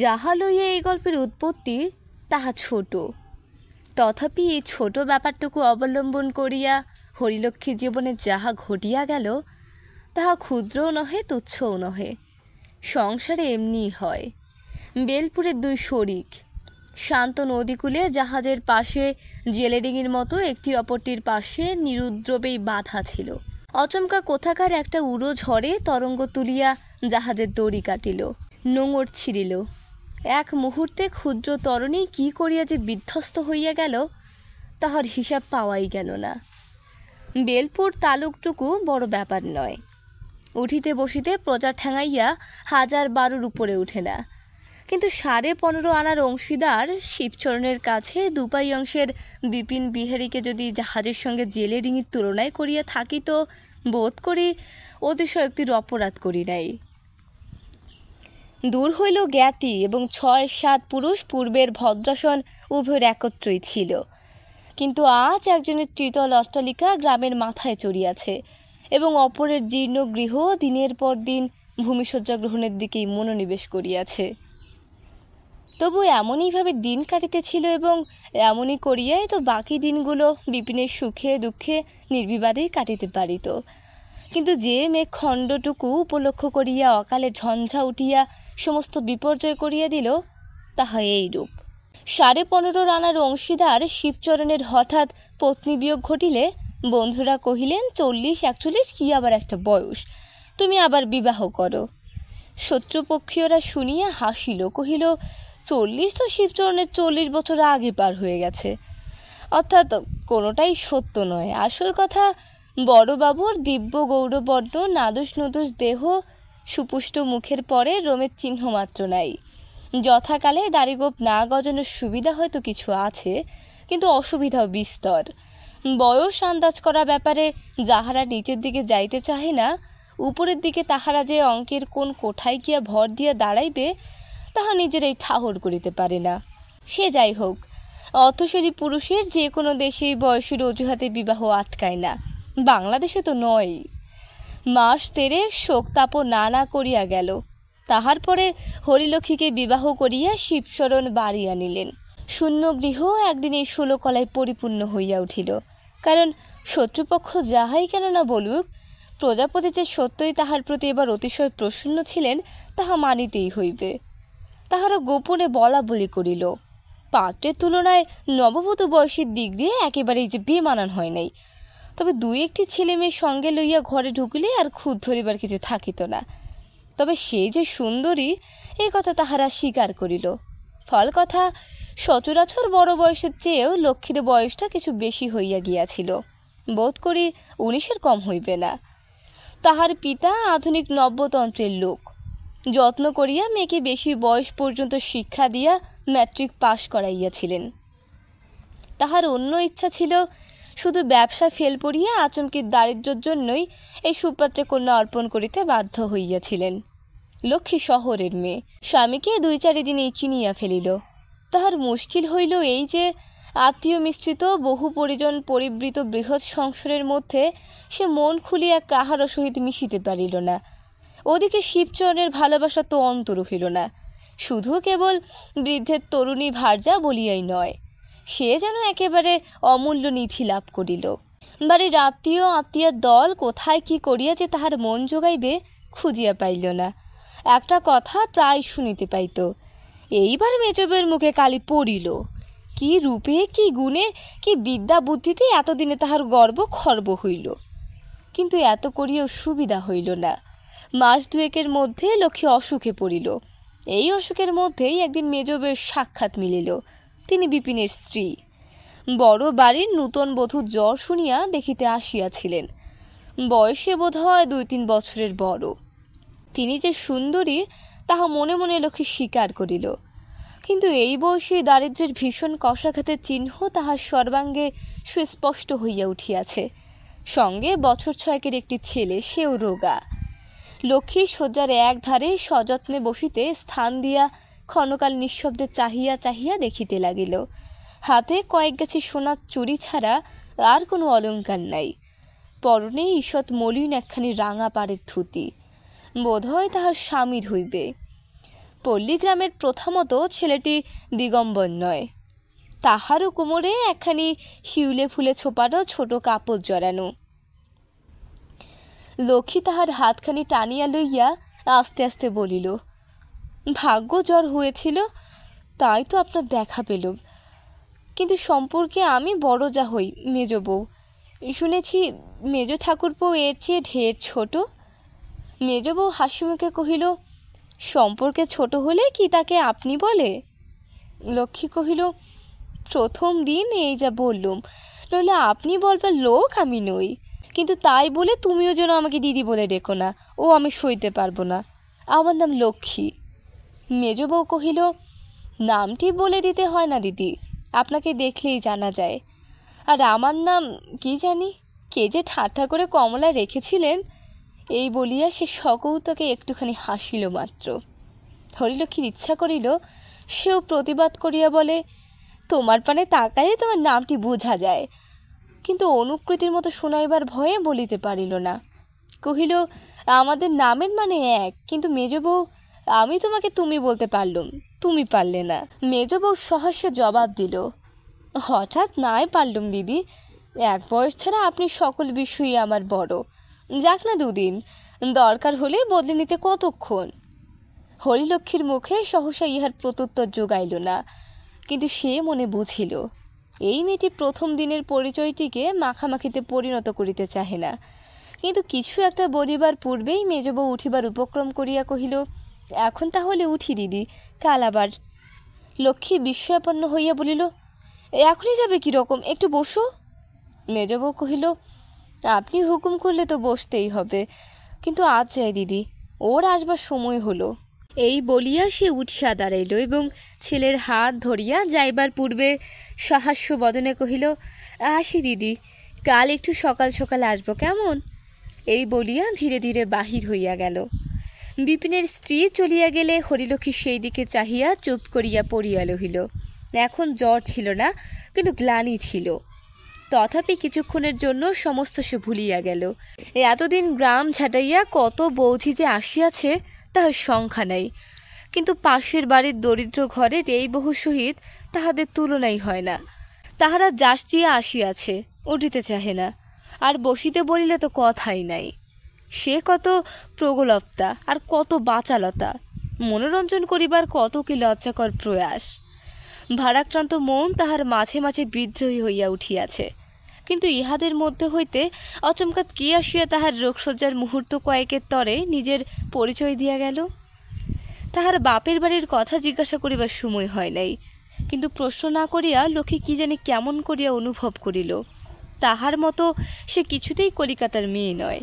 যাহা লইয়া এই গল্পের উৎপত্তি তাহা ছোট, তথাপি এই ছোট ব্যাপারটুকু অবলম্বন করিয়া হরিলক্ষ্মীর জীবনে যাহা ঘটিয়া গেল তাহা ক্ষুদ্রও নহে, তুচ্ছও নহে। সংসারে এমনিই হয়। বেলপুরের দুই শরিক শান্ত নদীকূলে জাহাজের পাশে জেলেডিঙির মতো একটি অপরটির পাশে নিরুদ্রবেই বাধা ছিল। অচমকা কোথাকার একটা উড়ো ঝড়ে তরঙ্গ তুলিয়া জাহাজের দড়ি কাটিল, নোঙর ছিঁড়িল। এক মুহূর্তে ক্ষুদ্র তরণী কি করিয়া যে বিধ্বস্ত হইয়া গেল তাহার হিসাব পাওয়াই গেল না। বেলপুর তালুকটুকু বড় ব্যাপার নয়, উঠিতে বসিতে প্রজা ঠেঙাইয়া 1000-12 উপরে উঠে না। কিন্তু 15.5 আনার অংশীদার শিবচরণের কাছে 2 অংশের বিপিন বিহারীকে যদি জাহাজের সঙ্গে জেলেডিঙির তুলনায় করিয়া থাকি তো বোধ করি অতিশয়োক্তির অপরাধ করি নাই। দূর হইল জ্ঞাতি এবং 6-7 পুরুষ পূর্বের ভদ্রাসন উভয়ের একত্রই ছিল, কিন্তু আজ একজনের ত্রিতল অট্টালিকা গ্রামের মাথায় চড়িয়াছে এবং অপরের জীর্ণ গৃহ দিনের পর দিন ভূমিশয্যা গ্রহণের দিকেই মনোনিবেশ করিয়াছে। তবু এমনইভাবে দিন কাটিতেছিল এবং এমনই করিয়াই তো বাকি দিনগুলো বিপিনের সুখে দুঃখে নির্বিবাদেই কাটিতে পারিত। কিন্তু যে মেঘখণ্ডটুকু উপলক্ষ করিয়া অকালে ঝঞ্ঝা উঠিয়া সমস্ত বিপর্যয় করিয়া দিল তাহা এইরূপ। 15.5 আনার অংশীদার শিবচরণের হঠাৎ পত্নী বিয়োগ ঘটিলে বন্ধুরা কহিলেন, 40-41 কি আবার একটা বয়স, তুমি আবার বিবাহ করো। শত্রুপক্ষীয়রা শুনিয়া হাসিল, কহিল, 40 তো শিবচরণের 40 বছর আগে পার হয়ে গেছে। অর্থাৎ কোনোটাই সত্য নয়। আসল কথা, বড়বাবুর দিব্য গৌরবর্ণ নাদুস নদুস দেহ, সুপুষ্ট মুখের পরে রোমের চিহ্ন মাত্র নাই। যথাকালে দাড়িগোপ না গজানোর সুবিধা হয়তো কিছু আছে, কিন্তু অসুবিধাও বিস্তর। বয়স আন্দাজ করা ব্যাপারে যাহারা নিচের দিকে যাইতে চাহে না, উপরের দিকে তাহারা যে অঙ্কের কোন কোঠায় গিয়া ভর দিয়া দাঁড়াইবে তাহা নিজেরাই ঠাহর করিতে পারে না। সে যাই হোক, অর্থশালী পুরুষের যে কোনো দেশেই বয়সের অজুহাতে বিবাহ আটকায় না, বাংলাদেশে তো নয়। মাস 13 শোকতাপ না করিয়া গেল। তাহার পরে হরিলক্ষ্মীকে বিবাহ করিয়া শিবচরণ বাড়ি আনিলেন। শূন্য গৃহ একদিন এই 16 কলায় পরিপূর্ণ হইয়া উঠিল। কারণ শত্রুপক্ষ যাহাই কেন না বলুক, প্রজাপতি যে সত্যই তাহার প্রতি এবার অতিশয় প্রসন্ন ছিলেন তাহা মানিতেই হইবে। তাহারা গোপনে বলা বলি করিল। পাত্রের তুলনায় নববধূ বয়সের দিক দিয়ে একেবারেই যে বেমানান হয় নাই, তবে 2-1টি ছেলে মেয়ে সঙ্গে লইয়া ঘরে ঢুকিলে আর খুদ ধরিবার কিছু থাকিত না। তবে সেই যে সুন্দরী এই কথা তাহারা স্বীকার করিল। ফল কথা, সচরাচর বড় বয়সের চেয়েও লক্ষ্মীর বয়সটা কিছু বেশি হইয়া গিয়াছিল, বোধ করি 19-এর কম হইবে না। তাহার পিতা আধুনিক নব্যতন্ত্রের লোক, যত্ন করিয়া মেয়েকে বেশি বয়স পর্যন্ত শিক্ষা দিয়া ম্যাট্রিক পাশ করাইয়াছিলেন। তাহার অন্য ইচ্ছা ছিল, শুধু ব্যবসা ফেল পড়িয়া আচমকির দারিদ্র্যের জন্যই এই সুপাত্রে কন্যা অর্পণ করিতে বাধ্য হইয়াছিলেন। লক্ষ্মী শহরের মেয়ে, স্বামীকে 2-4 দিনেই চিনিয়া ফেলিল। তাহার মুশকিল হইল এই যে, আত্মীয় মিশ্রিত বহু পরিজন পরিবৃত বৃহৎ সংসারের মধ্যে সে মন খুলিয়া কাহারও সহিত মিশিতে পারিল না। ওদিকে শিবচরণের ভালোবাসা তো অন্তর হইল না, শুধু কেবল বৃদ্ধের তরুণী ভার্যা বলিয়াই নয়, সে যেন একেবারে অমূল্য নিধি লাভ করিল। বাড়ির আত্মীয়ার দল কোথায় কি করিয়া যে তাহার মন জোগাইবে খুঁজিয়া পাইল না। একটা কথা প্রায় শুনিতে পাইত, এইবার মেজবের মুখে কালি পড়িল। কি রূপে, কি গুণে, কি বিদ্যা বুদ্ধিতে এতদিনে তাহার গর্ব খর্ব হইল। কিন্তু এত করিয়াও সুবিধা হইল না। মাস 2-এর মধ্যে লক্ষ্মী অসুখে পড়িল। এই অসুখের মধ্যেই একদিন মেজবের সাক্ষাৎ মিলিল। তিনি বিপিনের স্ত্রী। বড় বাড়ির নূতন বধূ জ্বর শুনিয়া দেখিতে আসিয়াছিলেন। বয়সে বোধ হয় 2-3 বছরের বড়। তিনি যে সুন্দরী তাহা মনে মনে লক্ষ্মী স্বীকার করিল, কিন্তু এই বয়সে দারিদ্র্যের ভীষণ কষাঘাতের চিহ্ন তাহার সর্বাঙ্গে সুস্পষ্ট হইয়া উঠিয়াছে। সঙ্গে বছর 6-এর একটি ছেলে, সেও রোগা। লক্ষ্মী শয্যার এক ধারে সযত্নে বসিতে স্থান দিয়া ক্ষণকাল নিঃশব্দে চাহিয়া চাহিয়া দেখিতে লাগিল। হাতে কয়েক গাছি সোনার চুড়ি ছাড়া আর কোনো অলঙ্কার নাই। পরনে ঈষৎ মলিন একখানি রাঙা পাড়ের ধুতি, বোধ হয় তাহার স্বামীর হইবে। পল্লীগ্রামের প্রথামতো ছেলেটি দিগম্বর নয়, তাহারও কোমরে একখানি শিউলে ফুলে ছোপানো ছোট কাপড় জড়ানো। লক্ষ্মী তাহার হাতখানি টানিয়া লইয়া আস্তে আস্তে বলিল, ভাগ্য জ্বর হয়েছিল, তাই তো আপনার দেখা পেল। কিন্তু সম্পর্কে আমি বড় যা হই মেজ বউ, শুনেছি মেজ ঠাকুরপো এর চেয়ে ঢের ছোট। মেজ বউ হাসিমুখে কহিল, সম্পর্কে ছোট হলে কি তাকে আপনি বলে? লক্ষ্মী কহিল, প্রথম দিন এই যা বললুম, নইলে আপনি বলবার লোক আমি নই। কিন্তু তাই বলে তুমিও যেন আমাকে দিদি বলে ডেকো না, ও আমি সইতে পারবো না। আমার নাম লক্ষ্মী। মেজ বউ কহিল, নামটি বলে দিতে হয় না দিদি, আপনাকে দেখলেই জানা যায়। আর আমার নাম কি জানি, কে যে ঠাট্টা করে কমলা রেখেছিলেন। এই বলিয়া সে সকৌতকে একটুখানি হাসিল মাত্র। হরিলক্ষ্মীর ইচ্ছা করিল সেও প্রতিবাদ করিয়া বলে, তোমার পানে তাকাইলে তোমার নামটি বোঝা যায়। কিন্তু অনুকৃতির মতো শোনাইবার ভয়ে বলিতে পারিল না। কহিল, আমাদের নামের মানে এক, কিন্তু মেজ বউ আমি তোমাকে তুমি বলতে পারলুম, তুমি পারলে না। মেজ বউ সহস্যে জবাব দিল, হঠাৎ নাই পারলুম দিদি, এক বয়স ছাড়া আপনি সকল বিষয়ই আমার বড়। যাক না দুদিন, দরকার হলে বদলে নিতে কতক্ষণ। হরিলক্ষ্মীর মুখে সহসা ইহার প্রত্যুত্তর যোগাইল না, কিন্তু সে মনে বুঝিল এই মেয়েটি প্রথম দিনের পরিচয়টিকে মাখামাখিতে পরিণত করিতে চাহে না। কিন্তু কিছু একটা বলিবার পূর্বেই মেজ বউ উঠিবার উপক্রম করিয়া কহিল, এখন তাহলে উঠি দিদি, কাল আবার। লক্ষ্মী বিস্ময়াপন্ন হইয়া বলিল, এখনই যাবে কীরকম, একটু বসো। মেজ বউ কহিল, আপনি হুকুম করলে তো বসতেই হবে, কিন্তু আজ যাই দিদি, ওর আসবার সময় হলো। এই বলিয়া সে উঠিয়া দাঁড়াইল এবং ছেলের হাত ধরিয়া যাইবার পূর্বে সহাস্য বদনে কহিল, আসি দিদি, কাল একটু সকাল সকাল আসবো কেমন? এই বলিয়া ধীরে ধীরে বাহির হইয়া গেল। বিপিনের স্ত্রী চলিয়া গেলে হরিলক্ষ্মী সেই দিকে চাহিয়া চুপ করিয়া পড়িয়া রহিল। এখন জ্বর ছিল না, কিন্তু গ্লানি ছিল। তথাপি কিছুক্ষণের জন্য সমস্ত সে ভুলিয়া গেল। এতদিন গ্রাম ঝাঁটাইয়া কত বৌঝি যে আসিয়াছে তাহার সংখ্যা নাই, কিন্তু পাশের বাড়ির দরিদ্র ঘরের এই বহু সহিত তাহাদের তুলনাই হয় না। তাহারা যাচিয়া আসিয়াছে, উঠিতে চাহে না, আর বসিতে বলিলে তো কথাই নাই। সে কত প্রগলপ্তা আর কত বাচালতা, মনোরঞ্জন করিবার কত কি লজ্জাকর প্রয়াস। ভারাক্রান্ত মন তাহার মাঝে মাঝে বিদ্রোহী হইয়া উঠিয়াছে, কিন্তু ইহাদের মধ্যে হইতে অচমকাত কি আসিয়া তাহার রোগসজ্জার মুহূর্ত কয়েকের তরে নিজের পরিচয় দিয়া গেল। তাহার বাপের বাড়ির কথা জিজ্ঞাসা করিবার সময় হয় নাই, কিন্তু প্রশ্ন না করিয়া লক্ষ্মী কি জানি কেমন করিয়া অনুভব করিল তাহার মতো সে কিছুতেই কলিকাতার মেয়ে নয়।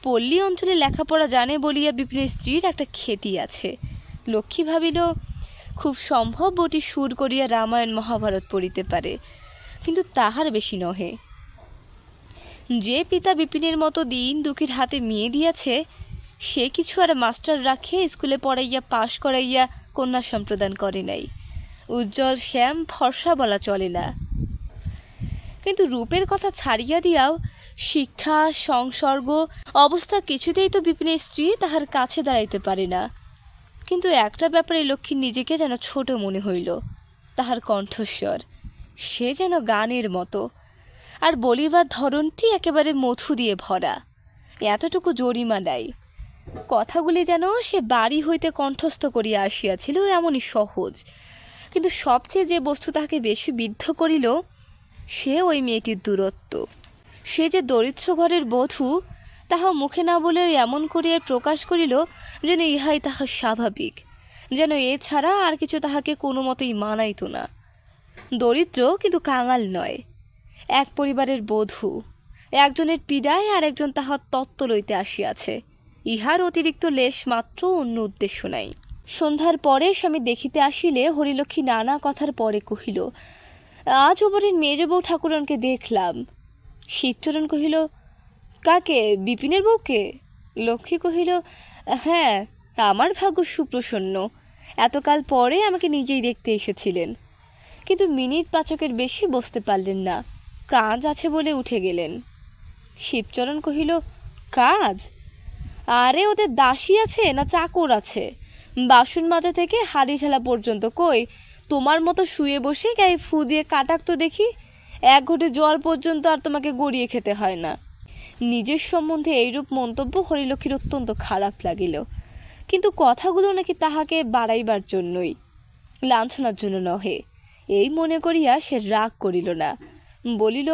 পল্লী অঞ্চলে লেখাপড়া জানে বলিয়া বিপিনের স্ত্রীর একটা খ্যাতি আছে। লক্ষ্মী ভাবিল, খুব সম্ভব বটি সুর করিয়া রামায়ণ মহাভারত পড়িতে পারে, কিন্তু তাহার বেশি নহে। যে পিতা বিপিনের মতো দিন দুঃখীর হাতে মেয়ে দিয়াছে, সে কিছু আর মাস্টার রাখিয়া স্কুলে পড়াইয়া পাশ করাইয়া কন্যা সম্প্রদান করে নাই। উজ্জ্বল শ্যাম ফর্সা বলা চলে না, কিন্তু রূপের কথা ছাড়িয়া দিয়াও শিক্ষা সংসর্গ অবস্থা কিছুতেই তো বিপিনের স্ত্রী তাহার কাছে দাঁড়াইতে পারে না। কিন্তু একটা ব্যাপারে লক্ষ্মীর নিজেকে যেন ছোট মনে হইল, তাহার কণ্ঠস্বর সে যেন গানের মতো, আর বলিবার ধরনটি একেবারে মধু দিয়ে ভরা, এতটুকু জরিমা নাই। কথাগুলি যেন সে বাড়ি হইতে কণ্ঠস্থ করিয়া আসিয়াছিল, এমনই সহজ। কিন্তু সবচেয়ে যে বস্তু তাহাকে বেশি বিদ্ধ করিল সে ওই মেয়েটির দূরত্ব। সে যে দরিদ্র ঘরের বধূ তাহা মুখে না বলেও এমন করিয়া প্রকাশ করিল যেন ইহাই তাহার স্বাভাবিক, যেন এছাড়া আর কিছু তাহাকে কোনো মতেই মানাইত না। দরিদ্র কিন্তু কাঙাল নয়, এক পরিবারের বধূ, একজনের পীড়ায় আর একজন তাহার তত্ত্ব লইতে আসিয়াছে, ইহার অতিরিক্ত লেশ মাত্র অন্য উদ্দেশ্য নাই। সন্ধ্যার পরে স্বামী দেখিতে আসিলে হরিলক্ষ্মী নানা কথার পরে কহিল, আজ ওপরের মেজ বউ ঠাকুরনকে দেখলাম। শিবচরণ কহিল, কাকে? বিপিনের বউকে? লক্ষ্মী কহিল, হ্যাঁ, আমার ভাগ্য সুপ্রসন্ন, এতকাল পরে আমাকে নিজেই দেখতে এসেছিলেন। কিন্তু মিনিট পাঁচকের বেশি বসতে পারলেন না, কাজ আছে বলে উঠে গেলেন। শিবচরণ কহিল, কাজ? আরে ওদের দাসী আছে না চাকর আছে? বাসন মাজা থেকে হাঁড়ি ঢালা পর্যন্ত। কই তোমার মতো শুয়ে বসে গায়ে ফু দিয়ে কাটাক তো দেখি। এক ঘটে জল পর্যন্ত আর তোমাকে গড়িয়ে খেতে হয় না। নিজের সম্বন্ধে এইরূপ মন্তব্য হরিলক্ষ্মীর অত্যন্ত খারাপ লাগিল, কিন্তু কথাগুলো নাকি তাহাকে বাড়াইবার জন্যই, লাঞ্ছনার জন্য নহে, এই মনে করিয়া সে রাগ করিল না। বলিল,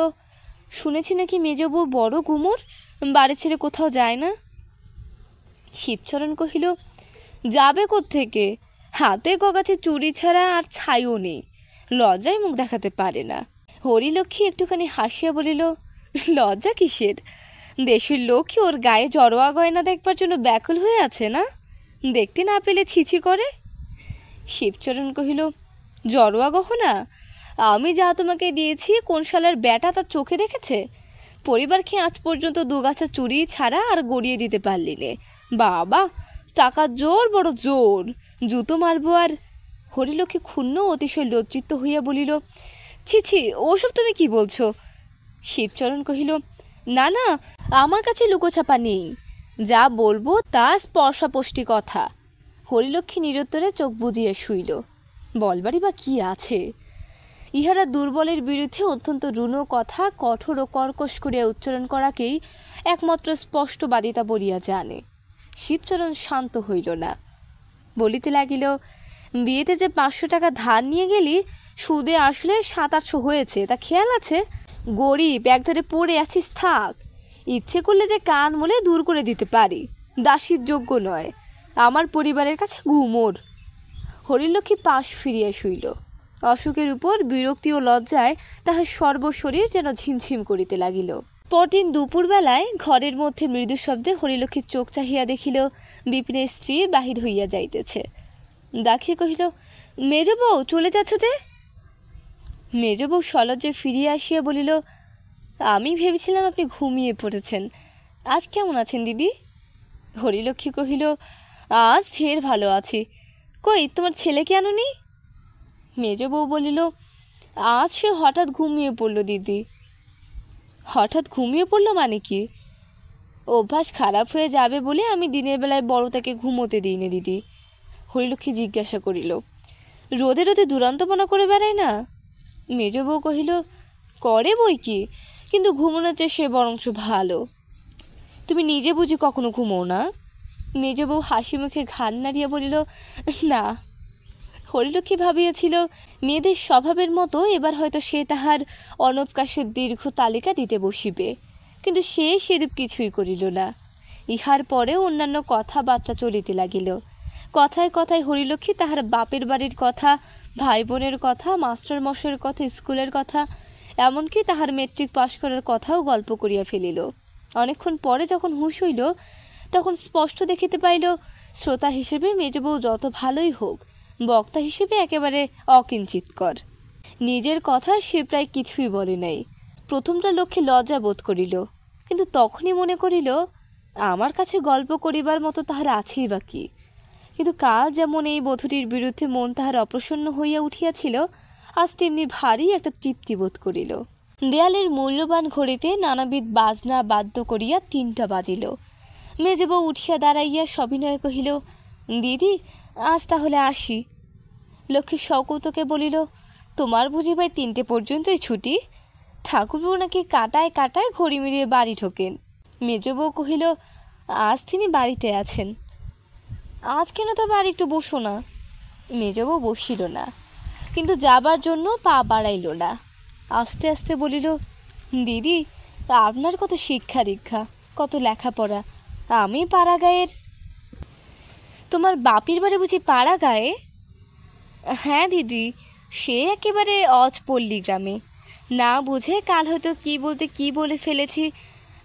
শুনেছি নাকি মেজবউ বড় গুমর, বাড়ি ছেড়ে কোথাও যায় না। শিবচরণ কহিল, যাবে কোত্থেকে, হাতে গগাছে চুরি ছাড়া আর ছাইও নেই, লজ্জায় মুখ দেখাতে পারে না। হরিলক্ষ্মী একটুখানি হাসিয়া বলিল, লজ্জা কিসের, দেশের লোকই ওর গায়ে জড়োয়া গয়না দেখবার জন্য ব্যাকুল হয়ে আছে না, দেখতে না পেলে ছিছি করে। শিবচরণ কহিল, জড়োয়া গহনা? আমি যা তোমাকে দিয়েছি কোন শালার ব্যাটা তার চোখে দেখেছে? পরিবারকে আজ পর্যন্ত দুগাছা চুরি ছাড়া আর গড়িয়ে দিতে পারলিনে। বাবা, টাকার জোর, বড় জোর, জুতো মারবো আর। হরিলক্ষ্মী ক্ষুণ্ণ অতিশয় লজ্জিত হইয়া বলিল, ছি ছি, ওসব তুমি কি বলছো? শিবচরণ কহিল, না না, আমার কাছে লুকোছাপা নেই, যা বলবো তা স্পর্শাপষ্টি কথা। হরিলক্ষ্মী নিরুত্তরে চোখ বুজিয়ে শুইল। বলবারই বা কি আছে? ইহারা দুর্বলের বিরুদ্ধে অত্যন্ত রূঢ় কথা কঠোর ও কর্কশ করিয়া উচ্চারণ করাকেই একমাত্র স্পষ্টবাদিতা বলিয়া জানে। শিবচরণ শান্ত হইল না, বলিতে লাগিল, বিয়েতে যে 500 টাকা ধার নিয়ে গেলি, সুদে আসলে 700-800 হয়েছে, তা খেয়াল আছে? গরিব, একধারে পড়ে আছিস, থাক, ইচ্ছে করলে যে কান মলে দূর করে দিতে পারি, দাসীর যোগ্য নয়, আমার পরিবারের কাছে গুমর। হরিলক্ষ্মী পাশ ফিরিয়া শুইল। অসুখের উপর বিরক্তি ও লজ্জায় তাহার সর্বশরীর যেন ঝিমঝিম করিতে লাগিল। পরদিন দুপুরবেলায় ঘরের মধ্যে মৃদু শব্দে হরিলক্ষ্মীর চোখ চাহিয়া দেখিল বিপিনের স্ত্রী বাহির হইয়া যাইতেছে। দাখিয়ে কহিল, মেজবউ চলে যাচ্ছ যে? মেজবউ সলজ্জে ফিরিয়া আসিয়া বলিল, আমি ভেবেছিলাম আপনি ঘুমিয়ে পড়েছেন, আজ কেমন আছেন দিদি? হরিলক্ষ্মী কহিল, আজ ঢের ভালো আছি। কই তোমার ছেলেকে আনোনি? মেজবউ বলিল, আজ সে হঠাৎ ঘুমিয়ে পড়ল দিদি। হঠাৎ ঘুমিয়ে পড়ল মানে কি? অভ্যাস খারাপ হয়ে যাবে বলে আমি দিনের বেলায় বড়টাকে ঘুমোতে দিইনি দিদি। হরিলক্ষ্মী জিজ্ঞাসা করিল, রোদে রোদে দুরন্তপনা করে বেড়ায় না? মেজবউ কহিল, করে বই কি, কিন্তু ঘুমোনোর চেয়ে সে বরংশ ভালো। তুমি নিজে বুঝি কখনো ঘুমো না? মেজবউ হাসি মুখে ঘাড় নাড়িয়া বলিল, না। হরিলক্ষ্মী ভাবিয়াছিল মেয়েদের স্বভাবের মতো এবার হয়তো সে তাহার অনবকাশের দীর্ঘ তালিকা দিতে বসিবে, কিন্তু সে সেরূপ কিছুই করিল না। ইহার পরে অন্যান্য কথাবার্তা চলিতে লাগিল। কথায় কথায় হরিলক্ষ্মী তাহার বাপের বাড়ির কথা, ভাই বোনের কথা, মাস্টারমশাইয়ের কথা, স্কুলের কথা, এমনকি তাহার মেট্রিক পাশ করার কথাও গল্প করিয়া ফেলিল। অনেকক্ষণ পরে যখন হুঁশ হইল, তখন স্পষ্ট দেখিতে পাইল শ্রোতা হিসেবে মেজবউ যত ভালোই হোক, বক্তা হিসেবে একেবারে অকিঞ্চিৎকর। নিজের কথা সে প্রায় কিছুই বলে নাই। প্রথমটা লক্ষ্যে লজ্জা বোধ করিল, কিন্তু তখনই মনে করিল আমার কাছে গল্প করিবার মতো তাহার আছেই বা কি। কিন্তু কাল যেমন এই বধূটির বিরুদ্ধে মন তাহার অপ্রসন্ন হইয়া উঠিয়াছিল, আজ তেমনি ভারী একটা তৃপ্তি বোধ করিল। দেয়ালের মূল্যবান ঘড়িতে নানাবিধ বাজনা বাদ্য করিয়া 3টা বাজিল। মেজবউ উঠিয়া দাঁড়াইয়া সবিনয়ে কহিল, দিদি আজ তাহলে আসি। লক্ষ্মী সকৌতুকে বলিল, তোমার বুঝি ভাই 3টে পর্যন্তই ছুটি? ঠাকুরবাবু নাকি কাটায় কাটায় ঘড়ি মিলিয়ে বাড়ি ঢোকেন। মেজবউ কহিল, আজ তিনি বাড়িতে আছেন। আজ কেন তবে আর একটু বসো না? মেজবউ বসিল না, কিন্তু যাবার জন্য পা বাড়াইল না। আস্তে আস্তে বলিল, দিদি আপনার কত শিক্ষা দীক্ষা, কত লেখাপড়া, আমি পাড়াগাঁয়ের। তোমার বাপির বাড়ি বুঝি পাড়াগাঁয়ে? হ্যাঁ দিদি, সে একেবারে অজপল্লী গ্রামে। না বুঝে কাল হয়তো কি বলতে কি বলে ফেলেছি,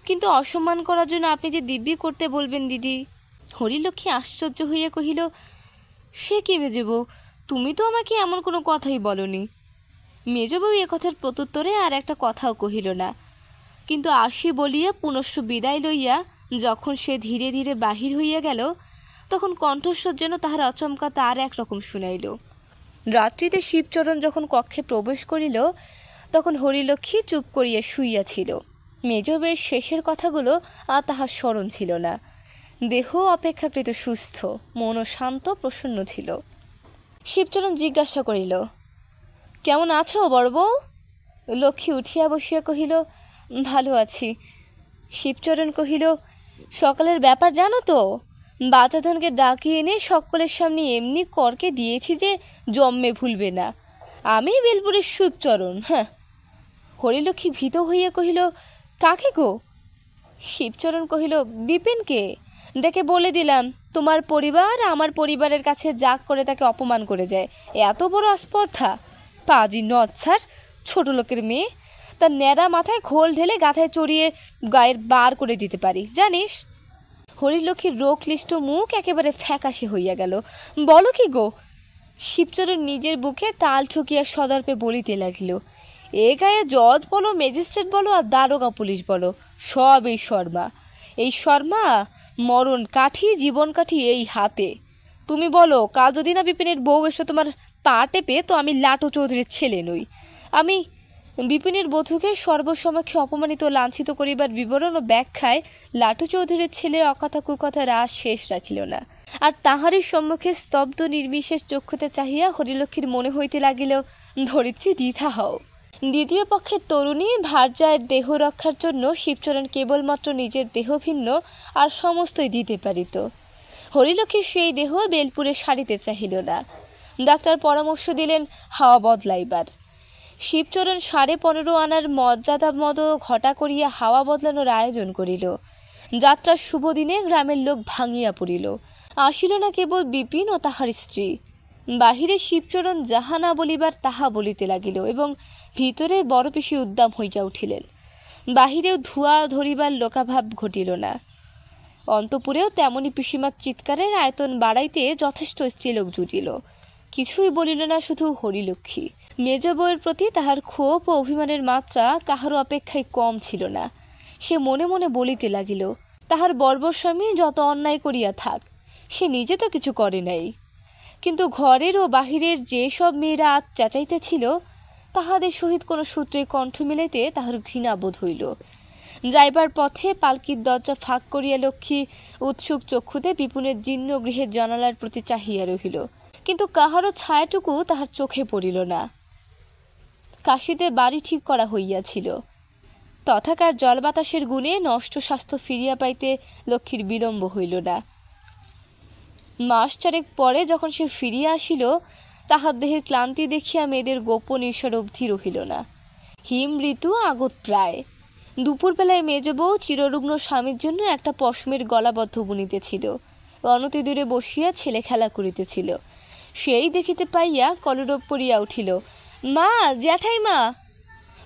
কিন্তু অসম্মান করার জন্য আপনি যে দিব্যি করতে বলবেন দিদি। হরিলক্ষ্মী আশ্চর্য হইয়া কহিল, সে কি মেজবউ, তুমি তো আমাকে এমন কোনো কথাই বলনি। মেজবউ এ কথার প্রত্যুত্তরে আর একটা কথাও কহিল না, কিন্তু আসি বলিয়া পুনশ্চ বিদায় লইয়া যখন সে ধীরে ধীরে বাহির হইয়া গেল, তখন কণ্ঠস্বর যেন তাহার আচমকা তার একরকম শুনাইল। রাত্রিতে শিবচরণ যখন কক্ষে প্রবেশ করিল, তখন হরিলক্ষ্মী চুপ করিয়া শুইয়াছিল। মেজবউয়ের শেষের কথাগুলো আর তাহার স্মরণ ছিল না। দেহ অপেক্ষাকৃত সুস্থ, মনও শান্ত প্রসন্ন ছিল। শিবচরণ জিজ্ঞাসা করিল, কেমন আছো বড় বউ? লক্ষ্মী উঠিয়া বসিয়া কহিল, ভালো আছি। শিবচরণ কহিল, সকালের ব্যাপার জানো তো? বাচাধনকে ডাকিয়ে এনে সকলের সামনে এমনি করকে দিয়েছি যে জন্মে ভুলবে না। আমি বেলপুরের শিবচরণ। হ্যাঁ। হরিলক্ষ্মী ভীত হইয়া কহিল, কাকে গো? শিবচরণ কহিল, বিপিনকে। ডেকে বলে দিলাম, তোমার পরিবার আমার পরিবারের কাছে জাগ করে তাকে অপমান করে যায়। এত বড় আস্পর্ধা! পাজি নচ্ছার, ছোট লোকের মেয়ে। তার ন্যাড়া মাথায় ঘোল ঢেলে গাথায় চড়িয়ে গায়ের বার করে দিতে পারি, জানিস? হরিলক্ষ্মীর রোগক্লিষ্ট মুখ একেবারে ফ্যাকাশে হইয়া গেল। বলো কি গো? শিবচরণ নিজের বুকে তাল ঠকিয়া সদর্পে বলিতে লাগিল, এ গায়ে জজ বলো, ম্যাজিস্ট্রেট বলো আর দারোগা পুলিশ বলো, সব এই শর্মা। এই শর্মা, মরণ কাঠি জীবন কাঠি এই হাতে। তুমি বলো, কাল যদি না বিপিনের বউ এসে তোমার পা টেপে, তো আমি লাটু চৌধুরীর ছেলে নই। আমি বিপিনের বধূকে সর্বসমক্ষে অপমানিত লাঞ্ছিত করিবার বিবরণ ও ব্যাখ্যায় লাটু চৌধুরীর ছেলের অকথা কুকথা রাস শেষ রাখিল না। আর তাহারই সম্মুখে স্তব্ধ নির্বিশেষ চক্ষুতে চাহিয়া হরিলক্ষ্মীর মনে হইতে লাগিল, ধরিত্রী দ্বিধা হও। দ্বিতীয় পক্ষের তরুণী ভার্যায়ের দেহ রক্ষার জন্য শিবচরণ কেবলমাত্র নিজের দেহ ভিন্ন আর সমস্তই দিতে পারিত। হরিলক্ষ্মীর সেই দেহ বেলপুরে সারিতে চাহিল না। ডাক্তার পরামর্শ দিলেন হাওয়া বদলাইবার। শিবচরণ 15.5 আনার মর্যাদা মদ ঘটা করিয়া হাওয়া বদলানোর আয়োজন করিল। যাত্রার শুভ দিনে গ্রামের লোক ভাঙিয়া পড়িল। আসিল না কেবল বিপিন ও তাহার স্ত্রী। বাহিরে শিবচরণ যাহা না বলিবার তাহা বলিতে লাগিল এবং ভিতরে বড় পিসি উদ্দাম হইয়া উঠিলেন। বাহিরেও ধোঁয়া ধরিবার লোকাভাব ঘটিল না। অন্তপুরেও তেমনি পিসিমার চিৎকারের আয়তন বাড়াইতে যথেষ্ট স্ত্রীলোক জুটিল। কিছুই বলিল না শুধু হরিলক্ষ্মী। মেজ বউয়ের প্রতি তাহার ক্ষোভ ও অভিমানের মাত্রা কাহারও অপেক্ষায় কম ছিল না। সে মনে মনে বলিতে লাগিল, তাহার বর্বর স্বামী যত অন্যায় করিয়া থাক, সে নিজে তো কিছু করে নাই। কিন্তু ঘরের ও বাহিরের যে সব মেয়েরা আজ চেঁচাইতেছিল, তাহাদের সহিত কোনো সূত্রে কণ্ঠ মিলাইতে তাহার ঘৃণাবোধ হইল। যাইবার পথে পালকির দরজা ফাঁক করিয়া লক্ষ্মী উৎসুক চক্ষুতে বিপুনের জীর্ণ গৃহের জানালার প্রতি চাহিয়া রহিল, কিন্তু কাহারও ছায়াটুকু তাহার চোখে পড়িল না। কাশীতে বাড়ি ঠিক করা হইয়াছিল। তথাকার জল বাতাসের গুণে নষ্ট স্বাস্থ্য ফিরিয়া পাইতে লক্ষ্মীর বিলম্ব হইল না। মাস চারেক পরে যখন সে ফিরিয়া আসিল, তাহার দেহের ক্লান্তি দেখিয়া মেয়েদের গোপন ঈর্ষার অবধি রহিল না। হিম ঋতু আগত প্রায়। দুপুরবেলায় মেজ বউ চিররুগ্ন স্বামীর জন্য একটা পশমের গলাবদ্ধ বুনিতেছিল। অনতি দূরে বসিয়া ছেলে খেলা করিতেছিল। সেই দেখিতে পাইয়া কলরব পড়িয়া উঠিল, মা, জ্যাঠাইমা।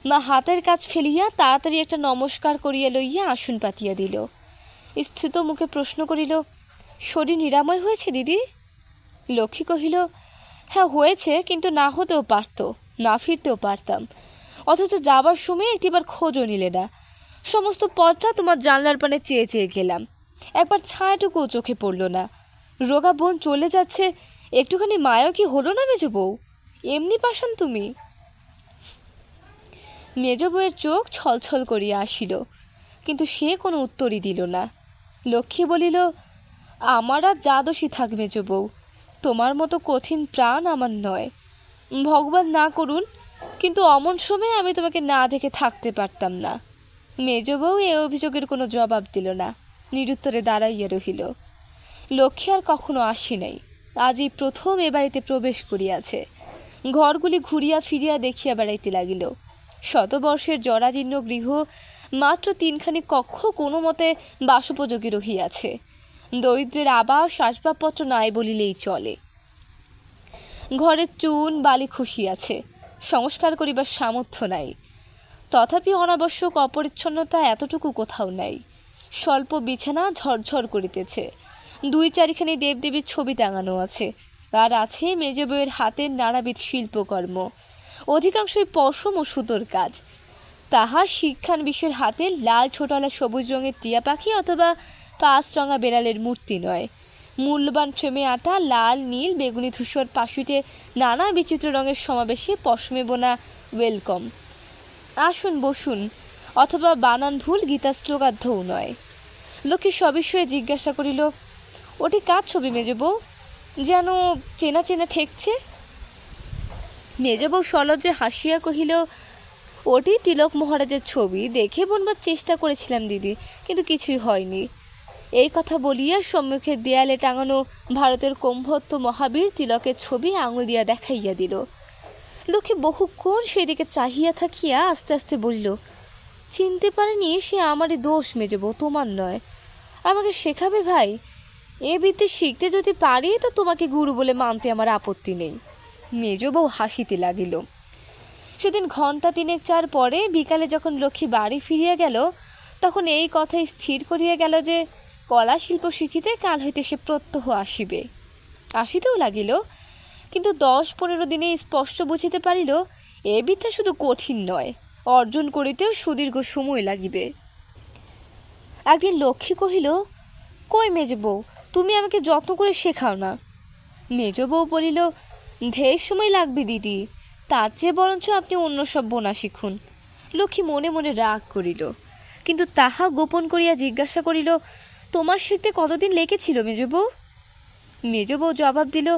মা হাতের কাজ ফেলিয়া তাড়াতাড়ি একটা নমস্কার করিয়া লইয়া আসন পাতিয়া দিল। স্থিত মুখে প্রশ্ন করিল, শরীর নিরাময় হয়েছে দিদি? লক্ষ্মী কহিল, হ্যাঁ হয়েছে, কিন্তু না হতেও পারত, না ফিরতেও পারতাম। অথচ যাবার সময় একটিবার খোঁজও নিলে না। সমস্ত পথটা তোমার জানলার পানে চেয়ে চেয়ে গেলাম, একবার ছায়াটুকুও চোখে পড়ল না। রোগা বোন চলে যাচ্ছে, একটুখানি মায়ও কি হলো না মেজ বউ? এমনি পাশান তুমি। মেজ বউয়ের চোখ ছলছল করিয়া আসিল, কিন্তু সে কোনো উত্তরই দিল না। লক্ষ্মী বলিল, আমার আর যা দোষী থাক মেজ বউ, তোমার মতো কঠিন প্রাণ আমার নয়। ভগবান না করুন, কিন্তু অমন সময়ে আমি তোমাকে না দেখে থাকতে পারতাম না। মেজ বউ এ অভিযোগের কোনো জবাব দিল না, নিরুত্তরে দাঁড়াইয়া রহিল। লক্ষ্মী আর কখনো আসি নাই, আজই প্রথম এ বাড়িতে প্রবেশ করিয়াছে। ঘরগুলি ঘুরিয়া ফিরিয়া দেখিয়া বেড়াইতে লাগিল। শতবর্ষের জরাজীর্ণ গৃহ, মাত্র 3খানি কক্ষ কোনো মতে বাসোপযোগী রহিয়াছে। দরিদ্রের আবাস আসবাবপত্র নাই বলিলেই চলে। ঘরে চুন বালি খসিয়াছে, সংস্কার করিবার সামর্থ্য নাই। তথাপি অনাবশ্যক অপরিচ্ছন্নতা এতটুকু কোথাও নাই। স্বল্প বিছানা ঝরঝর করিতেছে। 2-4খানি দেবদেবীর ছবি টাঙানো আছে, আর আছে মেজ বউয়ের হাতের নানাবিধ শিল্পকর্ম, অধিকাংশই পশম ও সুতোর কাজ। তাহা শিক্ষান বিশ্বের হাতে লাল ছোটলা সবুজ রঙের টিয়া পাখি অথবা 5 রঙা বেড়ালের মূর্তি নয়। মূল্যবান ফ্রেমে আটা লাল, নীল, বেগুনি, ধূসর পাশুটে নানা বিচিত্র রঙের সমাবেশে পশমে বোনা ওয়েলকম, আসুন বসুন, অথবা বানান ভুল গীতা শ্লোকার্ধও নয়। লক্ষ্মী সবিস্ময়ে জিজ্ঞাসা করিল, ওটি কার ছবি মেজবউ? যেন চেনা চেনা ঠেকছে। মেজবউ সলজ্জে হাসিয়া কহিল, ওটি তিলক মহারাজের ছবি। দেখে বলবার চেষ্টা করেছিলাম দিদি, কিন্তু কিছুই হয়নি। এই কথা বলিয়া সম্মুখের দেয়ালে টাঙানো ভারতের কৌম্ভত্ত মহাবীর তিলকের ছবি আঙুল দিয়া দেখাইয়া দিল। লক্ষ্মী বহুক্ষণ সেদিকে চাহিয়া থাকিয়া আস্তে আস্তে বলিল, চিনতে পারেনি সে আমারই দোষ মেজবউ, তোমার নয়। আমাকে শেখাবে ভাই? এ বিদ্যে শিখতে যদি পারি তো তোমাকে গুরু বলে মানতে আমার আপত্তি নেই। মেজবউ হাসিতে লাগিল। সেদিন ঘণ্টা 3-4 পরে বিকালে যখন লক্ষ্মী বাড়ি ফিরিয়া গেল, তখন এই কথাই স্থির করিয়া গেল যে কলা শিল্প শিখিতে কাল হইতে সে প্রত্যহ আসিবে। আসিতেও লাগিল, কিন্তু 10-15 দিনে স্পষ্ট বুঝিতে পারিল এ বিদ্যা শুধু কঠিন নয়, অর্জন করিতেও সুদীর্ঘ সময় লাগিবে। একদিন লক্ষ্মী কহিল, কই মেজবউ, তুমি আমাকে যত্ন করে শেখাও না। মেজবউ বলিল, ঢের সময় লাগবে দিদি, তার চেয়ে বরঞ্চ আপনি অন্য সব বোনা শিখুন। লক্ষ্মী মনে মনে রাগ করিল, কিন্তু তাহা গোপন করিয়া জিজ্ঞাসা করিল, তোমার শিখতে কতদিন লেগেছিল মেজবউ? মেজবউ জবাব দিল,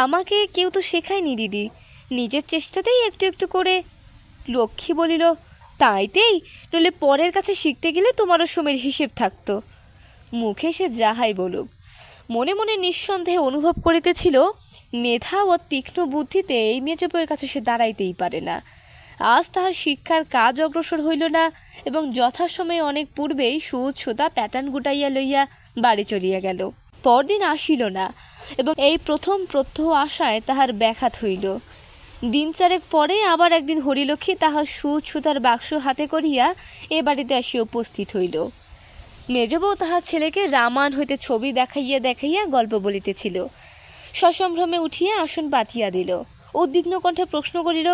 আমাকে কেউ তো শেখায়নি দিদি, নিজের চেষ্টাতেই একটু একটু করে। লক্ষ্মী বলিল, তাইতেই, নইলে পরের কাছে শিখতে গেলে তোমারও সময়ের হিসেব থাকতো। মুখে সে যাহাই বলুক, মনে মনে নিঃসন্দেহে অনুভব করিতেছিল মেধা ও তীক্ষ্ণ বুদ্ধিতে এই মেজবউয়ের কাছে সে দাঁড়াইতেই পারে না। আজ তাহার শিক্ষার কাজ অগ্রসর হইল না, এবং যথাসময়ে অনেক পূর্বেই সুদ সুতা প্যাটার্ন গুটাইয়া লইয়া বাড়ি চলিয়া গেল। পরদিন আসিল না, এবং এই প্রথম প্রত্যহ আশায় তাহার ব্যাঘাত হইল। 3-4 পরে আবার একদিন হরিলক্ষ্মী তাহার সুদ সুতার বাক্স হাতে করিয়া এ বাড়িতে আসিয়া উপস্থিত হইল। মেজবউ তাহার ছেলেকে রামায়ণ হইতে ছবি দেখাইয়া দেখাইয়া গল্প বলিতেছিল। সসম্ভ্রমে উঠিয়া আসন পাতিয়া দিল। উদ্বিগ্ন কণ্ঠে প্রশ্ন করিল,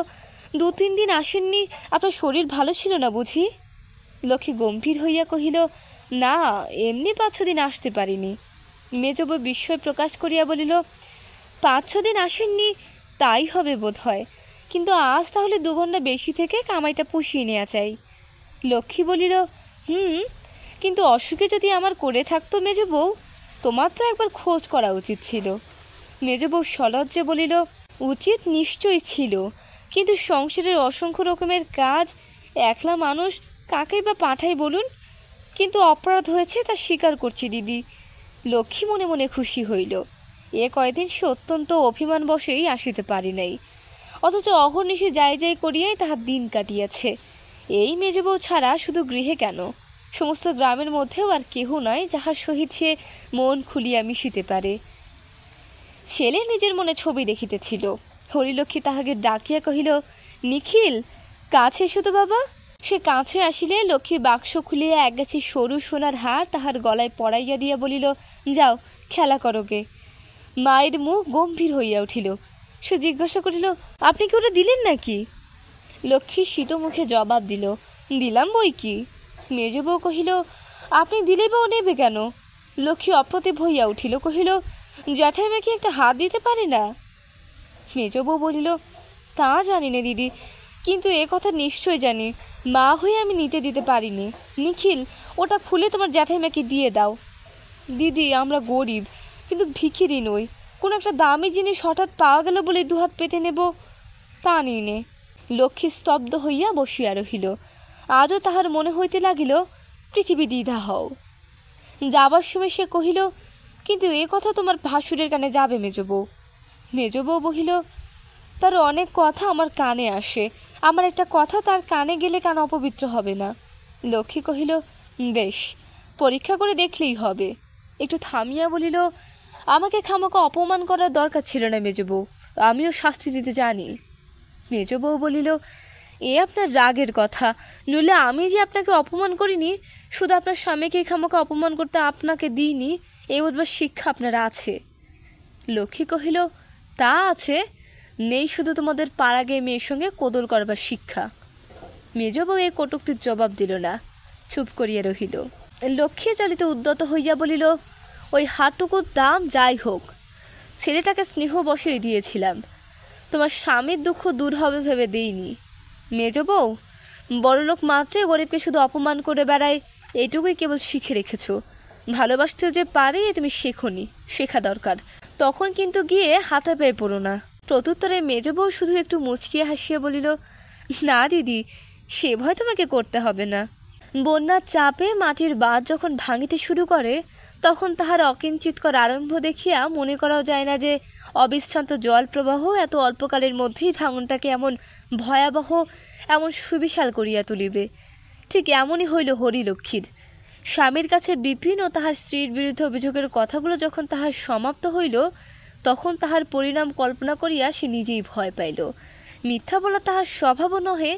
2-3 দিন আসেননি, আপনার শরীর ভালো ছিল না বুঝি? লক্ষ্মী গম্ভীর হইয়া কহিল, না, এমনি 5-6 দিন আসতে পারিনি। মেজবউ বিস্ময় প্রকাশ করিয়া বলিল, 5-6 দিন আসেননি তাই হবে বোধ হয়, কিন্তু আজ তাহলে 2 ঘন্টা বেশি থেকে কামাইটা পুষিয়ে নেওয়া চাই। লক্ষ্মী বলিল, কিন্তু অসুখে যদি আমার করে থাকতো মেজবউ, তোমার তো একবার খোঁজ করা উচিত ছিল। মেজবউ সলজ্জে বলিল, উচিত নিশ্চয়ই ছিল, কিন্তু সংসারের অসংখ্য রকমের কাজ, একলা মানুষ, কাকেই বা পাঠাই বলুন? কিন্তু অপরাধ হয়েছে তা স্বীকার করছি দিদি। লক্ষ্মী মনে মনে খুশি হইল। এ কয়দিন সে অত্যন্ত অভিমান বশেই আসিতে পারি নাই, অথচ অহর্নিশে যাই যাই করিয়াই তাহার দিন কাটিয়াছে। এই মেজবউ ছাড়া শুধু গৃহে কেন, সমস্ত গ্রামের মধ্যেও আর কেহ নয় যাহার সহিত সে মন খুলিয়া মিশিতে পারে। ছেলে নিজের মনে ছবি দেখিতেছিল। হরিলক্ষ্মী তাহাকে ডাকিয়া কহিল, নিখিল, কাছে এসো তো বাবা। সে কাছে আসিলে লক্ষ্মী বাক্স খুলিয়া একগাছি সরু সোনার হার তাহার গলায় পরাইয়া দিয়া বলিল, যাও খেলা করোগে। মায়ের মুখ গম্ভীর হইয়া উঠিল। সে জিজ্ঞাসা করিল, আপনি কি ওটা দিলেন নাকি? লক্ষ্মী শীত মুখে জবাব দিল, দিলাম বই কি। মেজবউ কহিল, আপনি দিলে বা ও নেবে কেন? লক্ষ্মী অপ্রতিভ হইয়া উঠিল, কহিল, জ্যাঠাইমা কি একটা হাত দিতে পারে না? মেজবউ বলিল, তা জানি না দিদি, কিন্তু এ কথা নিশ্চয় জানি, মা হয়ে আমি নিতে দিতে পারিনি। নিখিল, ওটা খুলে তোমার জ্যাঠাইমাকে দিয়ে দাও। দিদি, আমরা গরিব, কিন্তু ভিখিরি নই। কোনো একটা দামি জিনিস হঠাৎ পাওয়া গেল বলে 2 হাত পেতে নেব, তা নিই নে। লক্ষ্মী স্তব্ধ হইয়া বসিয়া রহিল। আজও তাহার মনে হইতে লাগিল পৃথিবী দ্বিধা হও। যাবার সময় সে কহিল, কিন্তু এ কথা তোমার ভাসুরের কানে যাবে মেজবউ। মেজবউ বলিল, তার অনেক কথা আমার কানে আসে, আমার একটা কথা তার কানে গেলে কান অপবিত্র হবে না। লক্ষ্মী কহিল, বেশ, পরীক্ষা করে দেখলেই হবে। একটু থামিয়া বলিল, আমাকে খামোকা অপমান করার দরকার ছিল না মেজবউ, আমিও শাস্তি দিতে জানি। মেজবউ বলিল, এ আপনার রাগের কথা, নইলে আমি যে আপনাকে অপমান করিনি, শুধু আপনার স্বামীকে খামোকা অপমান করতে আপনাকে দিইনি, এই উদ্ভাস শিক্ষা আপনার আছে। লক্ষ্মী কহিল, তা আছে, নেই শুধু তোমাদের পাড়াগে মেয়ের সঙ্গে কোদল করবার শিক্ষা। মেজবউ এই কটুক্তির জবাব দিল না, চুপ করিয়া রহিল। লক্ষ্মী চালিতে উদ্যত হইয়া বলিল, ওই হাটুকুর দাম যাই হোক, ছেলেটাকে স্নেহ বসেই দিয়েছিলাম, তোমার স্বামীর দুঃখ দূর হবে ভেবে দিইনি। মেজবউ, বড়লোক মাত্রই গরিবকে শুধু অপমান করে বেড়ায়, এইটুকুই কেবল শিখে রেখেছ। ভালোবাসতেও যে পারে তুমি শেখোনি, শেখা দরকার। তখন কিন্তু গিয়ে হাতে পায়ে পড়ো না। প্রত্যুত্তরে মেজ বউ শুধু একটু মুচকিয়ে হাসিয়ে বলিল, না দিদি, সে ভয় তোমাকে করতে হবে না। বন্যার চাপে মাটির বাঁধ যখন ভাঙিতে শুরু করে তখন তাহার অকিঞ্চিৎকর আরম্ভ দেখিয়া মনে করাও যায় না যে অবিশ্রান্ত জল প্রবাহ এত অল্পকালের মধ্যেই ভাঙনটাকে এমন ভয়াবহ, এমন সুবিশাল করিয়া তুলিবে। ঠিক এমনই হইল হরিলক্ষ্মীর। স্বামীর কাছে বিপিন ও তাহার স্ত্রীর বিরুদ্ধে অভিযোগের কথাগুলো যখন তাহার সমাপ্ত হইল তখন তাহার পরিণাম কল্পনা করিয়া সে নিজেই ভয় পাইল। মিথ্যা বলা তাহার স্বভাবও নহে,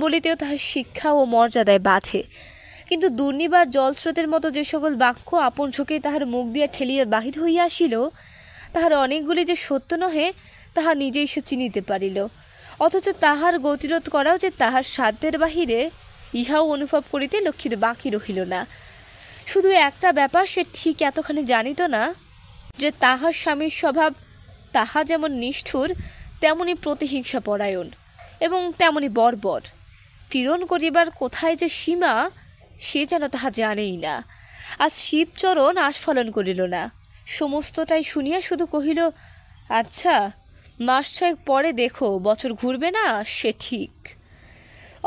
বলিতেও তাহার শিক্ষা ও মর্যাদায় বাধে। কিন্তু দুর্নিবার জলস্রোতের মতো যে সকল বাক্য আপন ঝোঁকেই তাহার মুখ দিয়া ঠেলিয়া বাহির হইয়া আসিল তাহার অনেকগুলি যে সত্য নহে তাহা নিজেই সে চিনিতে পারিল। অথচ তাহার গতিরোধ করাও যে তাহার সাধ্যের বাহিরে ইহাও অনুভব করিতে লক্ষ্মীর বাকি রহিল না। শুধু একটা ব্যাপার সে ঠিক এতখানি জানিত না যে তাহার স্বামীর স্বভাব তাহা যেমন নিষ্ঠুর তেমনি প্রতিহিংসা পরায়ণ এবং তেমনি বর্বর। পীড়ন করিবার কোথায় যে সীমা সে যেন তাহা জানেই না। আজ শিবচরণ আস্ফলন করিল না, সমস্তটাই শুনিয়া শুধু কহিল, আচ্ছা, মাস ছয়েক পরে দেখো, বছর ঘুরবে না, সে ঠিক।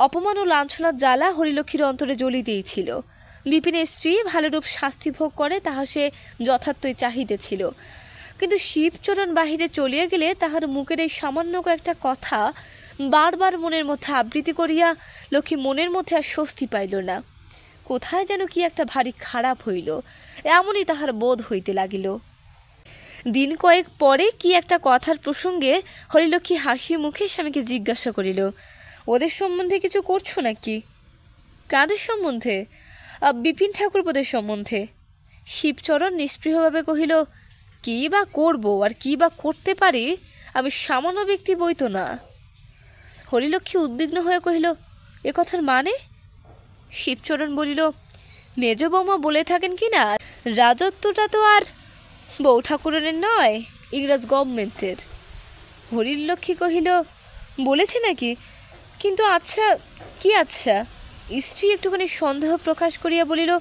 অপমান ও লাঞ্ছনার জ্বালা হরিলক্ষ্মীর অন্তরে জ্বলিতেই ছিল। বিপিনের স্ত্রী ভালোরূপ শাস্তি ভোগ করে তাহা সে যথার্থই চাহিতেছিল, কিন্তু শিবচরণ বাহিরে চলিয়া গেলে তাহার মুখের এই সামান্য কয়েকটা কথা বারবার মনের মধ্যে আবৃত্তি করিয়া লক্ষ্মী মনের মধ্যে আর স্বস্তি পাইল না। কোথায় যেন কি একটা ভারী খারাপ হইল, এমনই তাহার বোধ হইতে লাগিল। দিন কয়েক পরে কি একটা কথার প্রসঙ্গে হরিলক্ষ্মী হাসি মুখে স্বামীকে জিজ্ঞাসা করিল, ওদের সম্বন্ধে কিছু করছো নাকি? কাদের সম্বন্ধে? বিপিন ঠাকুরপোদের সম্বন্ধে। শিবচরণ নিস্পৃহভাবে কহিল, কী বা করব আর কী বা করতে পারি, আমি সামান্য ব্যক্তি বই তো না। হরিলক্ষ্মী উদ্বিগ্ন হয়ে কহিল, এ কথার মানে? শিবচরণ বলিল, মেজ বৌমা বলে থাকেন কি না, রাজত্বটা তো আর বউ ঠাকুরনের নয়, ইংরেজ গভর্নমেন্টের। হরিলক্ষ্মী কহিল, বলেছে নাকি? কিন্তু আচ্ছা, কি আচ্ছা? স্ত্রী একটুখানি সন্দেহ প্রকাশ করিয়া বলিল,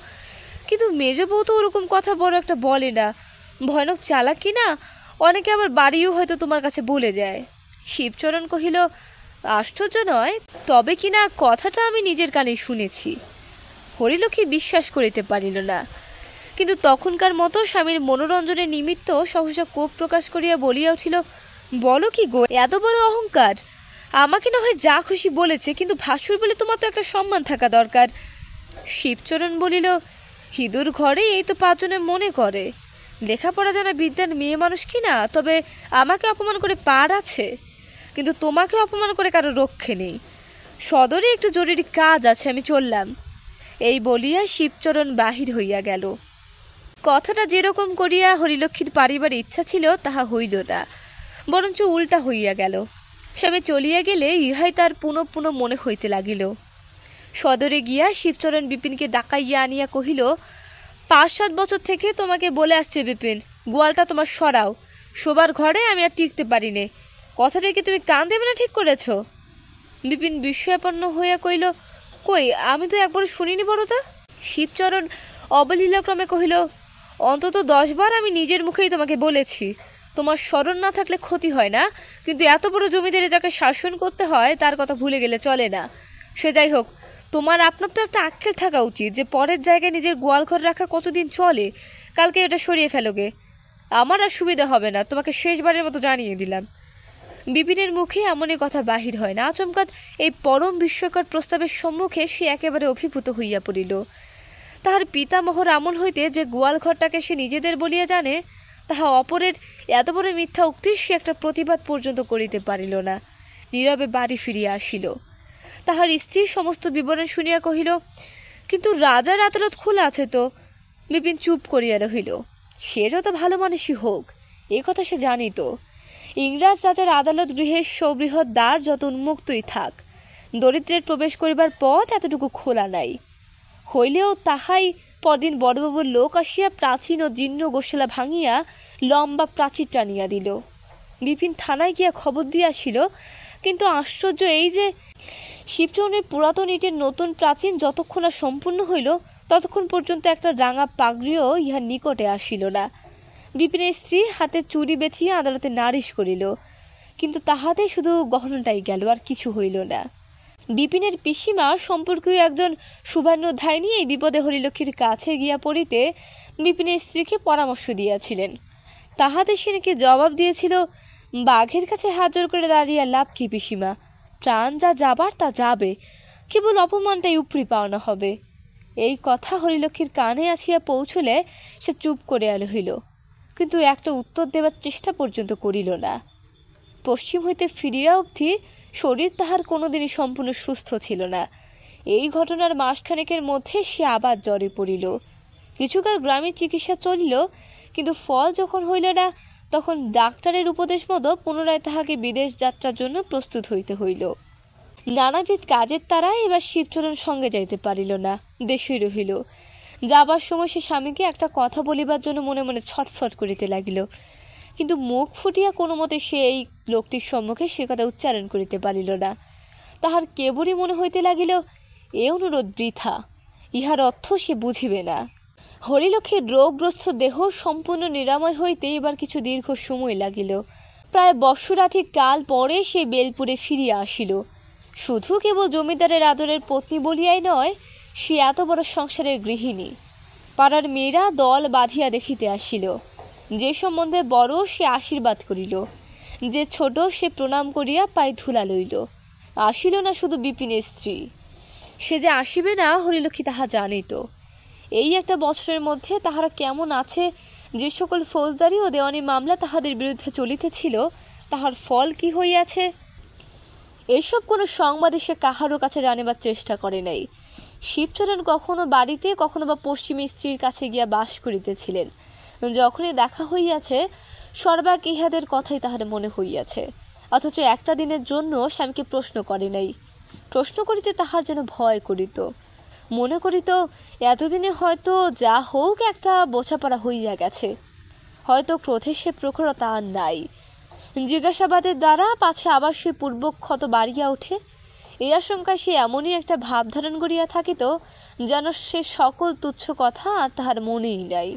কিন্তু মেজ বউ তো ওরকম কথা বড় একটা বলে না, ভয়ানক চালাক কি না, অনেকে আবার বাড়িও হয়তো তোমার কাছে বলে যায়। শিবচরণ কহিল, আশ্চর্য নয়, তবে কিনা কথাটা আমি নিজের কানে শুনেছি। হরিলক্ষ্মী বিশ্বাস করিতে পারিল না, কিন্তু তখনকার মতো স্বামীর মনোরঞ্জনের নিমিত্ত সহসা কোপ প্রকাশ করিয়া বলিয়া উঠিল, বলো কি গো, এত বড় অহংকার! আমাকে না হয় যা খুশি বলেছে, কিন্তু ভাসুর বলে তোমার তো একটা সম্মান থাকা দরকার। শিবচরণ বলিল, হিঁদুর ঘরে এই তো 5 জনে মনে করে, লেখাপড়া জানা বিদ্যার মেয়ে মানুষ কিনা, তবে আমাকে অপমান করে পার আছে, কিন্তু তোমাকে অপমান করে কারো রক্ষে নেই। সদরে একটু জরুরি কাজ আছে, আমি চললাম। এই বলিয়া শিবচরণ বাহির হইয়া গেল। কথাটা যেরকম করিয়া হরিলক্ষ্মীর পারিবার ইচ্ছা ছিল তাহা হইল না, বরঞ্চ উল্টা হইয়া গেল। স্বামী চলিয়া গেলে ইহাই তার পুনঃ পুনঃ মনে হইতে লাগিল। সদরে গিয়া শিবচরণ বিপিনকে ডাকাইয়া আনিয়া কহিল, 5-7 বছর থেকে তোমাকে বলে আসছে বিপিন, গোয়ালটা তোমার সরাও, শোবার ঘরে আমি আর টিকতে পারি নে। কথাটা কি তুমি কান দেবে না ঠিক করেছ? বিপিন বিস্ময়াপন্ন হইয়া কহিল, কই, আমি তো একবার শুনিনি বড়দা। শিবচরণ অবলীলাক্রমে কহিল, অন্তত 10 বার আমি নিজের মুখেই তোমাকে বলেছি, তোমার স্মরণ না থাকলে ক্ষতি হয় না, কিন্তু এত বড় জমিদারে যাকে শাসন করতে হয় তার কথা ভুলে গেলে চলে না। সে যাই হোক, তোমার আপনার তো একটা আক্কেল থাকা উচিত যে পরের জায়গায় নিজের গোয়ালঘর রাখা কতদিন চলে। কালকে এটা সরিয়ে ফেলোগে, আমার আর সুবিধা হবে না, তোমাকে শেষবারের মতো জানিয়ে দিলাম। বিপিনের মুখে এমনই কথা বাহির হয় না। আচমকাত এই পরম বিস্ময়কর প্রস্তাবের সম্মুখে সে একেবারে অভিভূত হইয়া পড়িল। তাহার পিতামহর আমল হইতে যে গোয়ালঘরটাকে সে নিজেদের বলিয়া জানে, তাহা অপরের এত বড় মিথ্যা উক্তির সে একটা প্রতিবাদ পর্যন্ত করিতে পারিল না। নীরবে বাড়ি ফিরিয়া আসিল। তাহার স্ত্রীর সমস্ত বিবরণ শুনিয়া কহিল, কিন্তু রাজার আদালত খোলা আছে তো। বিপিন চুপ করিয়া রহিল। সে যত ভালো মানুষই হোক, এ কথা সে জানিত। ইংরাজ রাজার আদালত গৃহের সবৃহৎ দ্বার যত উন্মুক্তই থাক, দরিদ্রের প্রবেশ করিবার পথ এতটুকু খোলা নাই। হইলেও তাহাই পরদিন বড়বাবুর লোক আসিয়া প্রাচীন ও জীর্ণ গোশালা ভাঙিয়া লম্বা প্রাচীর টানিয়া দিল। বিপিন থানায় গিয়া খবর দিয়া আসিল, কিন্তু আশ্চর্য এই যে শিবচরণের পুরাতন ইটের নতুন প্রাচীন যতক্ষণ না সম্পূর্ণ হইল ততক্ষণ পর্যন্ত একটা রাঙা পাগড়িও ইহার নিকটে আসিল না। বিপিনের স্ত্রী হাতে চুরি বেচিয়া আদালতে নালিশ করিল, কিন্তু তাহাতে শুধু গহনাটাই গেল, আর কিছু হইল না। বিপিনের পিসিমা সম্পর্কীয় একজন শুভান্যধ্যায়িনী এই বিপদে হরিলক্ষ্মীর কাছে গিয়া পড়িতে বিপিনের স্ত্রীকে পরামর্শ দিয়াছিলেন। তাহাতে সে নাকি জবাব দিয়েছিল, বাঘের কাছে হাত জোর করে দাঁড়িয়ে লাভ কি পিসিমা, প্রাণ যা যাবার তা যাবে, কেবল অপমানটাই উপরি পাওনা হবে। এই কথা হরিলক্ষ্মীর কানে আসিয়া পৌঁছলে সে চুপ করে হইল, কিন্তু একটা উত্তর দেবার চেষ্টা পর্যন্ত করিল না। পশ্চিম হইতে ফিরিয়া অবধি শরীর তাহার কোনোদিনই সম্পূর্ণ সুস্থ ছিল না। এই ঘটনার মাসখানেকের মধ্যে সে আবার জ্বরে পড়িল। কিছুকাল গ্রামের চিকিৎসা চলিল, কিন্তু ফল যখন হইল না, তখন ডাক্তারের উপদেশ মতো পুনরায় তাহাকে বিদেশ যাত্রার জন্য প্রস্তুত হইতে হইল। নানাবিধ কাজের তারা এবার শিবচরণ সঙ্গে যাইতে পারিল না, দেশে রহিল। যাবার সময় সে স্বামীকে একটা কথা বলিবার জন্য মনে মনে ছটফট করিতে লাগিল, কিন্তু মুখ ফুটিয়া কোনো মতে সে এই লোকটির সম্মুখে সে কথা উচ্চারণ করিতে পারিল না। তাহার কেবলই মনে হইতে লাগিল, এ অনুরোধ বৃথা, ইহার অর্থ সে বুঝিবে না। হরিলক্ষ্মীর রোগগ্রস্ত দেহ সম্পূর্ণ নিরাময় হইতে এবার কিছু দীর্ঘ সময় লাগিল। প্রায় বৎসরাধিক কাল পরে সে বেলপুরে ফিরিয়া আসিল। শুধু কেবল জমিদারের আদরের পত্নী বলিয়াই নয়, সে এত বড় সংসারের গৃহিণী। পাড়ার মেয়েরা দল বাঁধিয়া দেখিতে আসিল। যে সম্বন্ধে বড় সে আশীর্বাদ করিল, যে ছোট সে প্রণাম করিয়া পায়ে ধুলা লইল। আসিল না শুধু বিপিনের স্ত্রী, সে যে আসিবে না হরিলক্ষ্মী তাহা জানিত। এই একটা বছরের মধ্যে তাহারা কেমন আছে, যে সকল ফৌজদারি ও দেওয়ানি মামলা তাহাদের বিরুদ্ধে চলিতেছিল, তাহার ফল কি হইয়াছে, এসব কোনো সংবাদে সে কাহারও কাছে জানিবার চেষ্টা করে নাই। শিবচরণ কখনো বাড়িতে, কখনো বা পশ্চিমী স্ত্রীর কাছে গিয়া বাস করিতেছিলেন। যখনই দেখা হইয়াছে, সর্বাক ইহাদের কথাই তাহার মনে হইয়াছে, অথচ একটা দিনের জন্য স্বামীকে প্রশ্ন করে নাই। প্রশ্ন করিতে তাহার যেন ভয় করিত। মনে করিত, এতদিনে হয়তো যা হোক একটা বোঝাপড়া হইয়া গেছে, হয়তো ক্রোধে সে প্রখরতা আর নাই। জিজ্ঞাসাবাদের দ্বারা পাছে আবার সে পূর্বক্ষত বাড়িয়া ওঠে, এই আশঙ্কায় সে এমনই একটা ভাব ধারণ করিয়া থাকিত যেন সে সকল তুচ্ছ কথা আর তাহার মনেই নাই।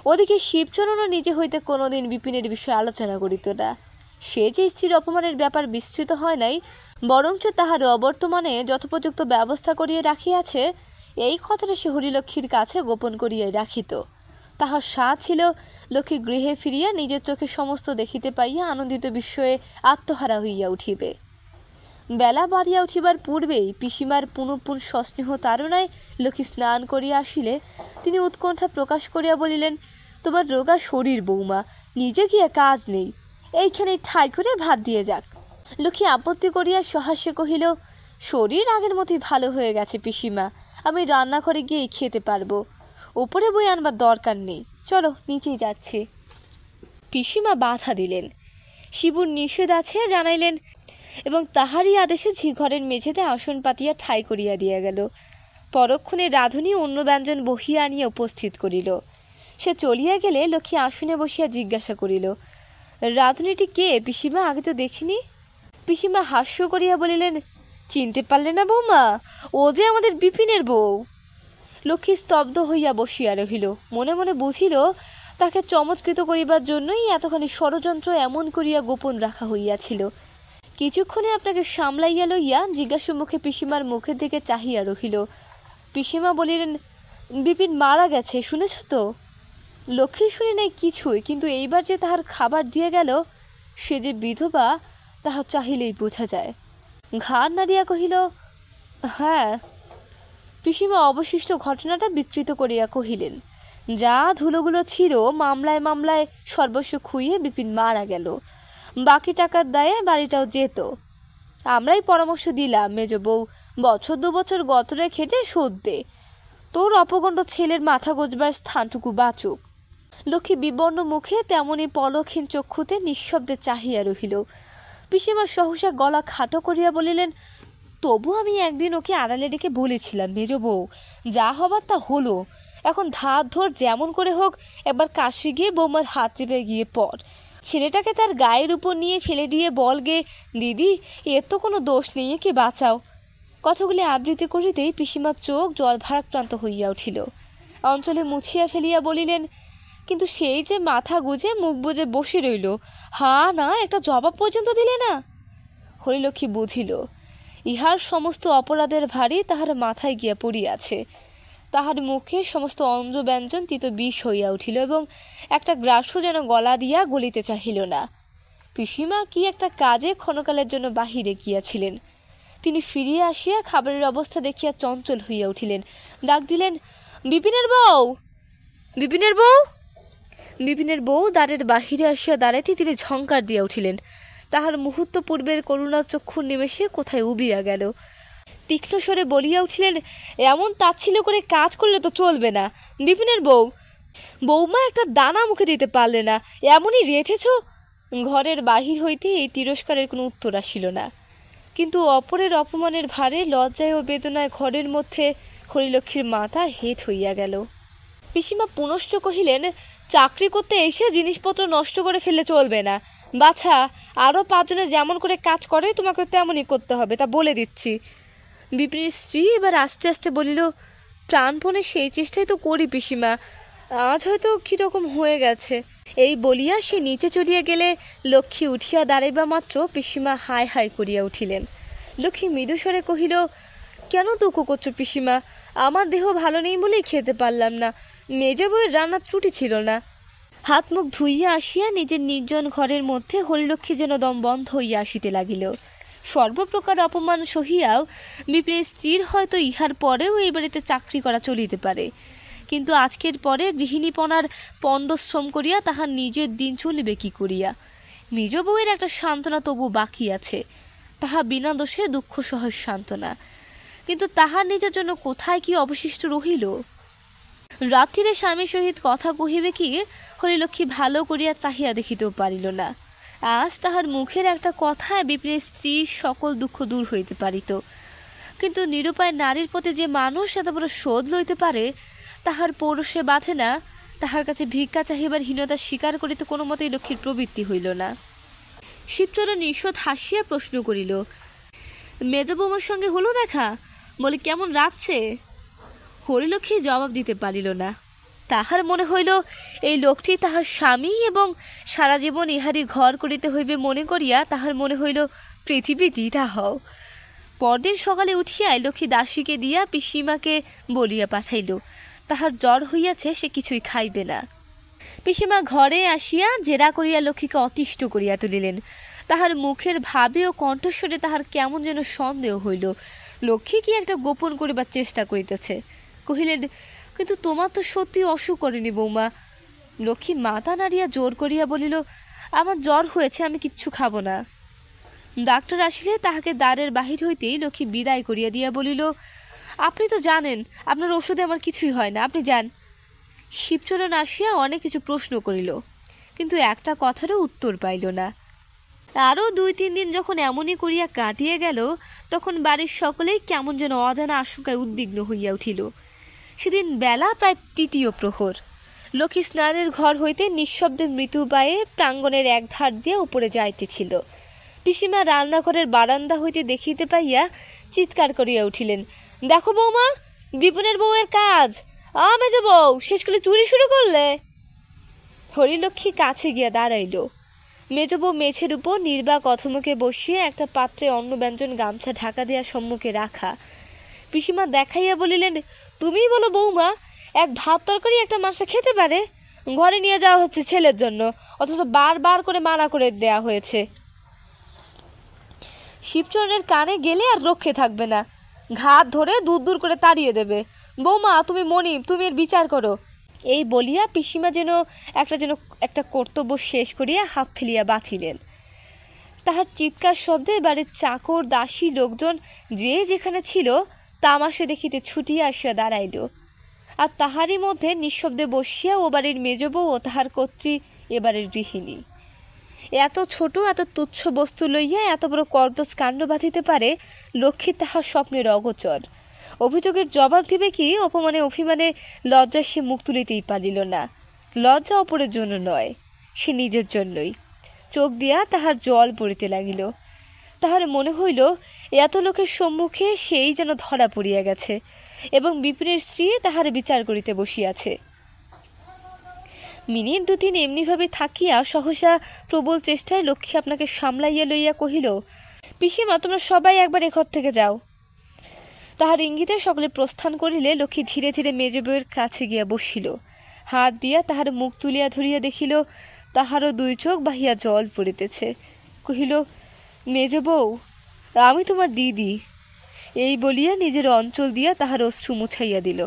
ওদিকে শিবচরণও নিজে হইতে কোনোদিন বিপিনের বিষয়ে আলোচনা করিত না। সে যে স্ত্রীর অপমানের ব্যাপার বিস্তৃত হয় নাই, বরঞ্চ তাহার অবর্তমানে যথোপযুক্ত ব্যবস্থা করিয়া রাখিয়াছে, এই কথাটা সে হরিলক্ষ্মীর কাছে গোপন করিয়াই রাখিত। তাহার স্বাদ ছিল লক্ষ্মী গৃহে ফিরিয়া নিজের চোখে সমস্ত দেখিতে পাইয়া আনন্দিত বিস্ময়ে আত্মহারা হইয়া উঠিবে। বেলা বাড়িয়া উঠিবার পূর্বেই পিসিমার পুনঃপুন সস্নেহ তাড়নায় লক্ষ্মী স্নান করিয়া আসিলে তিনি উৎকণ্ঠা প্রকাশ করিয়া বলিলেন, তোমার রোগা শরীর বৌমা, নিজে গিয়া কাজ নেই, এইখানে ঠাই করে ভাত দিয়ে যাক। লক্ষ্মী আপত্তি করিয়া সহাস্যে কহিল, শরীর আগের মতোই ভালো হয়ে গেছে পিসিমা, আমি রান্নাঘরে গিয়ে খেতে পারবো, ওপরে বই আনবার দরকার নেই, চলো নিচেই যাচ্ছি। পিসিমা বাধা দিলেন, শিবুর নিষেধ আছে জানাইলেন, এবং তাহারই আদেশে ঘরের মেঝেতে আসন পাতিয়া ঠাই করিয়া দিয়া গেল। পরক্ষণে রাঁধুনি অন্য ব্যঞ্জন বহিয়া আনিয়া উপস্থিত করিল। সে চলিয়া গেলে লক্ষ্মী আসনে বসিয়া জিজ্ঞাসা করিল, রাঁধুনিটি কে পিসিমা, আগে তো দেখিনি। পিসিমা হাস্য করিয়া বলিলেন, চিনতে পারলে না বৌমা, ও যে আমাদের বিপিনের বউ। লক্ষ্মী স্তব্ধ হইয়া বসিয়া রহিল, মনে মনে বুঝিল তাকে চমৎকৃত করিবার জন্যই এতখানি ষড়যন্ত্র এমন করিয়া গোপন রাখা হইয়াছিল। কিছুক্ষণে আপনাকে সামলাইয়া লইয়া জিজ্ঞাসা মুখে পিসিমার মুখের দিকে চাহিয়া রহিল। পিসিমা বলিলেন, বিপিন মারা গেছে, শুনেছ তো? লক্ষ্মী শুনে নাই কিছুই, কিন্তু এইবার যে তাহার খাবার দিয়ে গেল, সে যে বিধবা তাহা চাহিলেই বোঝা যায়। ঘাড় নাড়িয়া কহিল, হ্যাঁ। পিসিমা অবশিষ্ট ঘটনাটা বিকৃত করিয়া কহিলেন, যা ধুলোগুলো ছিল মামলায় মামলায় সর্বস্ব খুইয়ে বিপিন মারা গেল, বাকি টাকার দায়ে বাড়িটাও যেত। আমরাই পরামর্শ দিলাম, মেজ বউ বছর 2 বছর গতরে খেটে শোধ দে, তোর অপগণ্ড ছেলের মাথা গোজবার স্থানটুকু বাঁচুক। লক্ষ্মী বিবর্ণ মুখে তেমনি পলকহীন চক্ষুতে নিঃশব্দে চাহিয়া রহিল। পিসিমা সহসা গলা খাটো করিয়া বলিলেন, তবু আমি একদিন ওকে আড়ালে ডেকে বলেছিলাম, মেজ বউ যা হবার তা হলো, এখন ধার ধর যেমন করে হোক একবার কাশি গিয়ে বৌমার হাত চেপে গিয়ে পড়, ছেলেটাকে তার গায়ের উপর নিয়ে ফেলে দিয়ে বলগে, দিদি এর তো কোনো দোষ নেই, একে বাঁচাও। কথাগুলি আবৃত্তি করিতেই পিসিমার চোখ জল ভারাক্রান্ত হইয়া উঠিল। অঞ্চলে মুছিয়া ফেলিয়া বলিলেন, কিন্তু সেই যে মাথা গুজে মুখ বুজে বসে রইল, হা না একটা জবাব পর্যন্ত দিলে না। হরিলক্ষ্মী বুঝিল ইহার সমস্ত অপরাধের ভারী তাহার মাথায় গিয়া পড়িয়াছে। তাহার মুখে সমস্ত অঞ্জ ব্যঞ্জন তিত বিষ হইয়া উঠিল এবং একটা গ্রাসও যেন গলা দিয়া গলিতে চাহিল না। পিসিমা কি একটা কাজে ক্ষণকালের জন্য বাহিরে গিয়াছিলেন। তিনি ফিরিয়া আসিয়া খাবারের অবস্থা দেখিয়া চঞ্চল হইয়া উঠিলেন। ডাক দিলেন, বিপিনের বউ, বিপিনের বউ। বিপিনের বউ দ্বারের বাহিরে আসিয়া দাঁড়াইতে তিনি ঝঙ্কার দিয়া উঠিলেন। তাহার মুহূর্ত পূর্বের করুণা চক্ষুর নিমেষে কোথায় উবিয়া গেল। তীক্ষ্ণ স্বরে বলিয়া উঠিলেন, এমন তাচ্ছিল্য করে কাজ করলে তো চলবে না। বিপিনের বউ, বৌমা একটা দানা মুখে দিতে পারলে না, এমনই রেঁধেছ। ঘরের বাহির হইতে এই তিরস্কারের কোনো উত্তর আসিল না। কিন্তু অপরের অপমানের ভারে লজ্জায় ও বেদনায় ঘরের মধ্যে হরিলক্ষ্মীর মাথা হেঁট হইয়া গেল। পিসিমা পুনশ্চ কহিলেন, চাকরি করতে এসে জিনিসপত্র নষ্ট করে ফেললে চলবে না। বাছা, আরও 5 জনে যেমন করে কাজ করে তোমাকে তেমনই করতে হবে, তা বলে দিচ্ছি। বিপিনের স্ত্রী এবার আস্তে আস্তে বলিল, প্রাণপণে সেই চেষ্টাই তো করি পিসিমা, আজ হয়তো কীরকম হয়ে গেছে। এই বলিয়া সে নিচে চলিয়া গেলে লক্ষ্মী উঠিয়া দাঁড়াইবা মাত্র পিসিমা হাই হাই করিয়া উঠিলেন। লক্ষ্মী মৃদুস্বরে কহিল, কেন দুঃখ করছো পিসিমা? আমার দেহ ভালো নেই বলেই খেতে পারলাম না। মেজ বউয়ের রান্নার ত্রুটি ছিল না। হাত মুখ ধুইয়া আসিয়া নিজের নির্জন ঘরের মধ্যে হরিলক্ষ্মী যেন দম বন্ধ হইয়া আসিতে লাগিল। সর্বপ্রকার অপমান সহিয়াও বিপিনের স্ত্রীর হয়তো ইহার পরেও এই বাড়িতে চাকরি করা চলিতে পারে, কিন্তু আজকের পরে গৃহিণীপনার পণ্ডশ্রম করিয়া তাহার নিজের দিন চলিবে কি করিয়া? নিজ বউয়ের একটা সান্ত্বনা তবু বাকি আছে, তাহা বিনা দোষে দুঃখ সহজ সান্ত্বনা, কিন্তু তাহার নিজের জন্য কোথায় কি অবশিষ্ট রহিল? রাত্রিরে স্বামীর সহিত কথা কহিবে কি হরিলক্ষ্মী ভালো করিয়া চাহিয়া দেখিতেও পারিল না। আজ তাহার মুখের একটা কথায় বিপিনের স্ত্রীর সকল দুঃখ দূর হইতে পারিত, কিন্তু নিরুপায় নারীর প্রতি যে মানুষ এত বড় শোধ লইতে পারে তাহার পৌরুষে বাঁধে না। তাহার কাছে ভিক্ষা চাহিবার হীনতা স্বীকার করিতে কোনো মতেই লক্ষ্মীর প্রবৃত্তি হইল না। শিবচরণ ঈষৎ হাসিয়া প্রশ্ন করিল, মেজ বৌমার সঙ্গে হলো দেখা? বলে, কেমন রাখছে? হরিলক্ষ্মী জবাব দিতে পারিল না। তাহার মনে হইল এই লোকটি তাহার স্বামী এবং সারা জীবন ইহারই ঘর করিতে হইবে মনে করিয়া তাহার মনে হইল পৃথিবীতেই তা হও। পরদিন সকালে উঠিয়াই লক্ষ্মী দাসীকে দিয়া পিসিমাকে বলিয়া পাঠাইল তাহার জ্বর হইয়াছে, সে কিছুই খাইবে না। পিসিমা ঘরে আসিয়া জেরা করিয়া লক্ষ্মীকে অতিষ্ঠ করিয়া তুলিলেন। তাহার মুখের ভাবে ও কণ্ঠস্বরে তাহার কেমন যেন সন্দেহ হইল লক্ষ্মী কি একটা গোপন করিবার চেষ্টা করিতেছে। কহিলেন, কিন্তু তোমার তো সত্যি অসুখ করেনি বৌমা। লক্ষ্মী মাথা নাড়িয়া জোর করিয়া বলিল, আমার জ্বর হয়েছে, আমি কিচ্ছু খাবো না। ডাক্তার আসিলে তাহাকে দ্বারের বাহির হইতেই লক্ষ্মী বিদায় করিয়া দিয়া বলিল, আপনি তো জানেন আপনার ওষুধে আমার কিছুই হয় না, আপনি যান। শিবচরণ আসিয়া অনেক কিছু প্রশ্ন করিল, কিন্তু একটা কথারও উত্তর পাইল না। আরও 2-3 দিন যখন এমনই করিয়া কাটিয়ে গেল, তখন বাড়ির সকলেই কেমন যেন অজানা আশঙ্কায় উদ্বিগ্ন হইয়া উঠিল। সেদিন বেলা প্রায় 3য় প্রহর। লক্ষ্মী স্নানের ঘর হইতে নিঃশব্দে মৃত্যু পায়ে প্রাঙ্গণের এক ধার দিয়া উপরে যাইতেছিল। পিসিমা রান্নাঘরের বারান্দা হইতে দেখিতে পাইয়া চিৎকার করিয়া উঠিলেন, দেখো বৌমা, বিপিনের বউয়ের কাজ। মেজ বউ, শেষ করে চুরি শুরু করলে? হরিলক্ষ্মী কাছে গিয়া দাঁড়াইল। মেজ বউ মেঝের উপর নির্বাক অধমুখে বসিয়ে একটা পাত্রে অন্ন ব্যঞ্জন গামছা ঢাকা দেয়া সম্মুখে রাখা। পিসিমা দেখাইয়া বলিলেন, তুমিই বলো বৌমা, এক ভাত তরকারি একটা মাসে খেতে পারে? ঘরে নিয়ে যাওয়া হচ্ছে ছেলের জন্য, অথচ বারবার করে মানা করে দেয়া হয়েছে। শিবচরণের কানে গেলে আর রক্ষে থাকবে না, ঘাত ধরে দূর দূর করে তাড়িয়ে দেবে। বৌমা, তুমি মনিব, তুমি এর বিচার করো। এই বলিয়া পিসিমা যেন একটা কর্তব্য শেষ করিয়া হাত ফেলিয়া বাঁচিলেন। তাহার চিৎকার শব্দে বাড়ির চাকর দাসী লোকজন যে যেখানে ছিল তামাশা দেখিতে ছুটিয়া আসিয়া দাঁড়াইল। আর তাহারই মধ্যে নিঃশব্দে বসিয়া ও বাড়ির মেজ বউ ও তাহার কর্ত্রী এবারের গৃহিণী। এত ছোট এত তুচ্ছ বস্তু লইয়া এত বড় কর্দজ কাণ্ড বাঁধিতে পারে লক্ষ্মী তাহার স্বপ্নের অগোচর। অভিযোগের জবাব দিবে কি অপমানে অভিমানে লজ্জা সে মুখ তুলিতেই পারিল না। লজ্জা অপরের জন্য নয়, সে নিজের জন্যই। চোখ দিয়া তাহার জল পড়িতে লাগিল। তাহার মনে হইল এত লোকের সম্মুখে সেই যেন ধরা পড়িয়া গেছে এবং বিপিনের স্ত্রী তাহার বিচার করিতে বসিয়াছে। মিনিট দুদিন এমনিভাবে থাকিয়া সহসা প্রবল চেষ্টায় লক্ষ্মী আপনাকে সামলাইয়া লইয়া কহিল, পিসিমা, তোমরা সবাই একবার এ ঘর থেকে যাও। তাহার ইঙ্গিতে সকলে প্রস্থান করিলে লক্ষ্মী ধীরে ধীরে মেজ বউয়ের কাছে গিয়া বসিল। হাত দিয়া তাহার মুখ তুলিয়া ধরিয়া দেখিল তাহারও দুই চোখ বাহিয়া জল পড়িতেছে। কহিল, মেজ বউ, আমি তোমার দিদি। এই বলিয়া নিজের অঞ্চল দিয়া তাহার অশ্রু মুছাইয়া দিল।